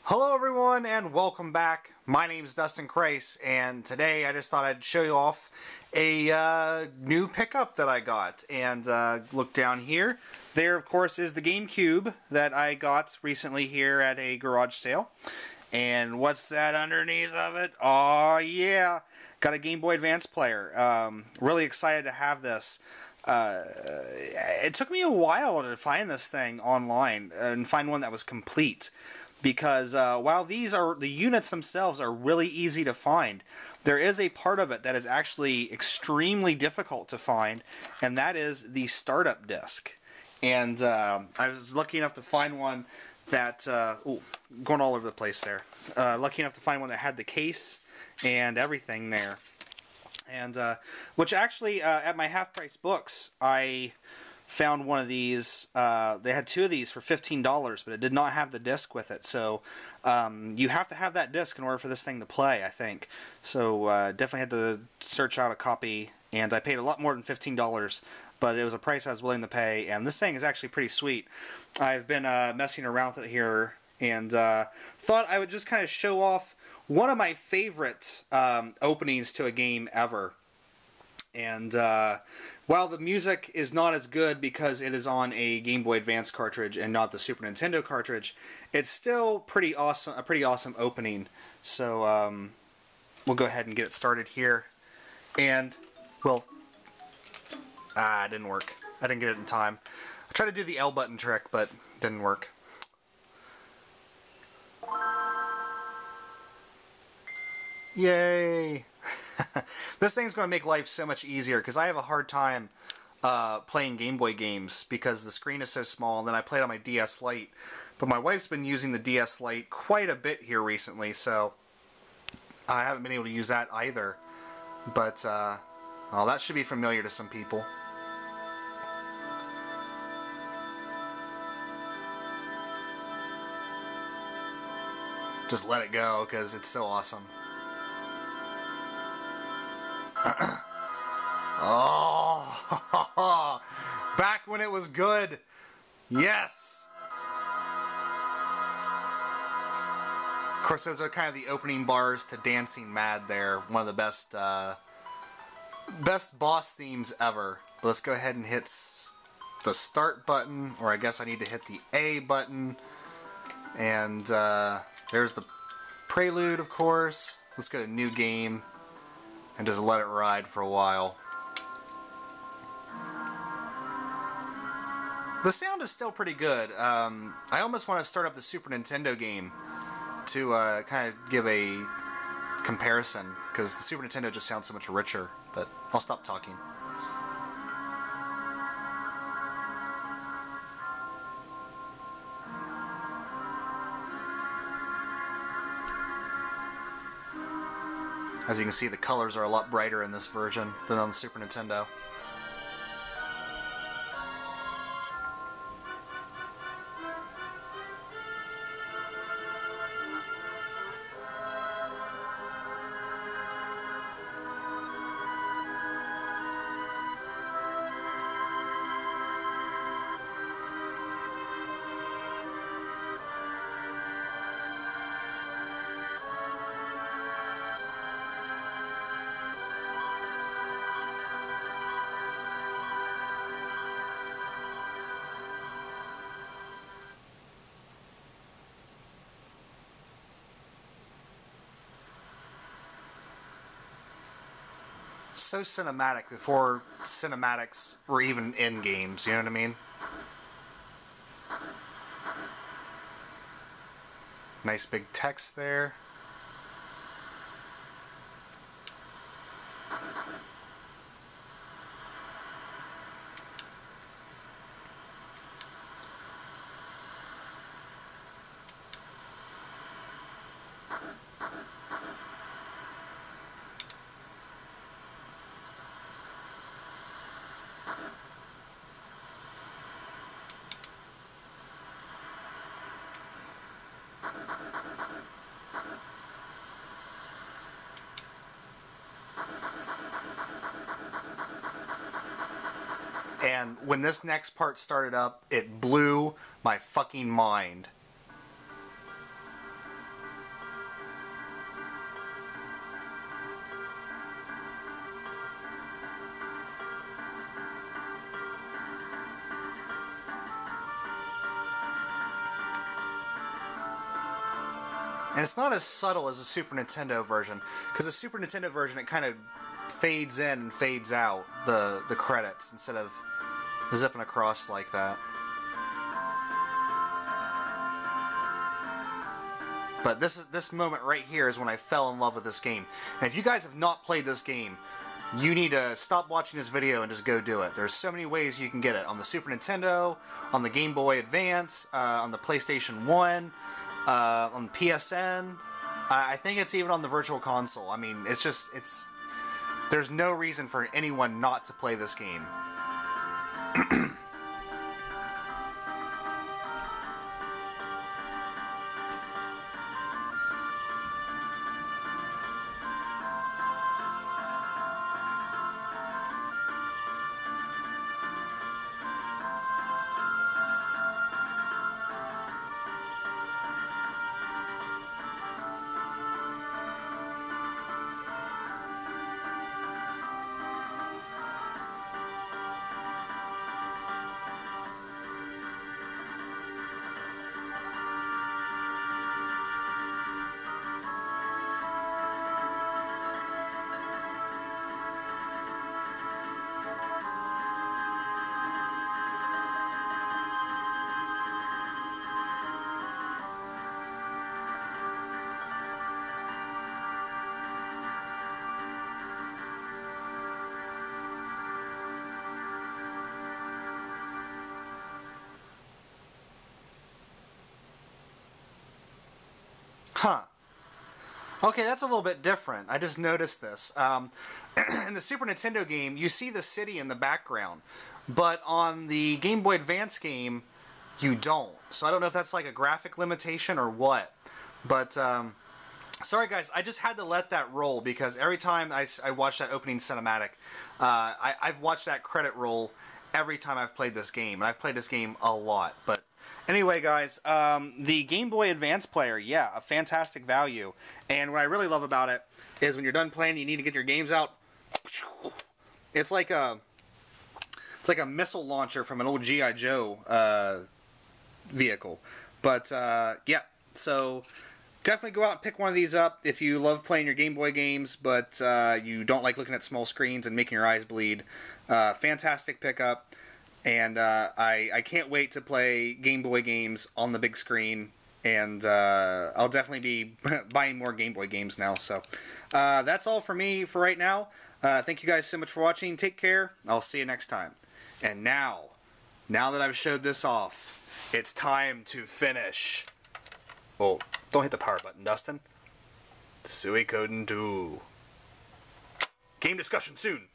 Hello everyone and welcome back. My name is dustinkreis and today I just thought I'd show you off a new pickup that I got. And look down here. There of course is the GameCube that I got recently here at a garage sale. And what's that underneath of it? Oh yeah, got a Game Boy Advance player. Really excited to have this. It took me a while to find this thing online and find one that was complete. Because while the units themselves are really easy to find, there is a part of it that is actually extremely difficult to find, and that is the startup disc. And I was lucky enough to find one that, going all over the place there, lucky enough to find one that had the case and everything there. And which actually, at my half-price books, I found one of these. They had two of these for $15, but it did not have the disc with it. So you have to have that disc in order for this thing to play, I think. So definitely had to search out a copy, and I paid a lot more than $15, but it was a price I was willing to pay. And this thing is actually pretty sweet. I've been messing around with it here, and thought I would just kind of show off one of my favorite openings to a game ever. And while the music is not as good because it is on a Game Boy Advance cartridge and not the Super Nintendo cartridge, it's still pretty awesome. A pretty awesome opening. So we'll go ahead and get it started here. And well, it didn't work. I didn't get it in time. I tried to do the L button trick, but it didn't work. Yay! This thing's going to make life so much easier because I have a hard time playing Game Boy games because the screen is so small, and then I play it on my DS Lite. But my wife's been using the DS Lite quite a bit here recently, so I haven't been able to use that either. But well, that should be familiar to some people. Just let it go because it's so awesome. Oh, back when it was good. Yes. Of course, those are kind of the opening bars to Dancing Mad there. One of the best boss themes ever. But let's go ahead and hit the start button, or I guess I need to hit the A button. And there's the prelude, of course. Let's go to new game and just let it ride for a while. The sound is still pretty good. I almost want to start up the Super Nintendo game to kind of give a comparison, because the Super Nintendo just sounds so much richer, but I'll stop talking. As you can see, the colors are a lot brighter in this version than on the Super Nintendo. So cinematic before cinematics were even in games, you know what I mean? Nice big text there. And when this next part started up, it blew my fucking mind. And it's not as subtle as the Super Nintendo version, because the Super Nintendo version, it kind of fades in and fades out the credits instead of zipping across like that. But this moment right here is when I fell in love with this game. And if you guys have not played this game, you need to stop watching this video and just go do it. There's so many ways you can get it. On the Super Nintendo, on the Game Boy Advance, on the PlayStation 1, on the PSN. I think it's even on the Virtual Console. I mean, there's no reason for anyone not to play this game. Huh. Okay, that's a little bit different. I just noticed this. In the Super Nintendo game, you see the city in the background, but on the Game Boy Advance game, you don't. So I don't know if that's like a graphic limitation or what. But, sorry guys, I just had to let that roll because every time I watch that opening cinematic, I've watched that credit roll every time I've played this game. And I've played this game a lot, but... Anyway, guys, the Game Boy Advance player, yeah, a fantastic value. And what I really love about it is when you're done playing, you need to get your games out. It's like a missile launcher from an old G.I. Joe vehicle. But yeah, so definitely go out and pick one of these up if you love playing your Game Boy games, but you don't like looking at small screens and making your eyes bleed. Fantastic pickup. And I can't wait to play Game Boy games on the big screen, and I'll definitely be buying more Game Boy games now. So that's all for me for right now. Thank you guys so much for watching. Take care. I'll see you next time. And now that I've showed this off, it's time to finish. Oh, don't hit the power button, Dustin. Suikoden 2. Game discussion soon.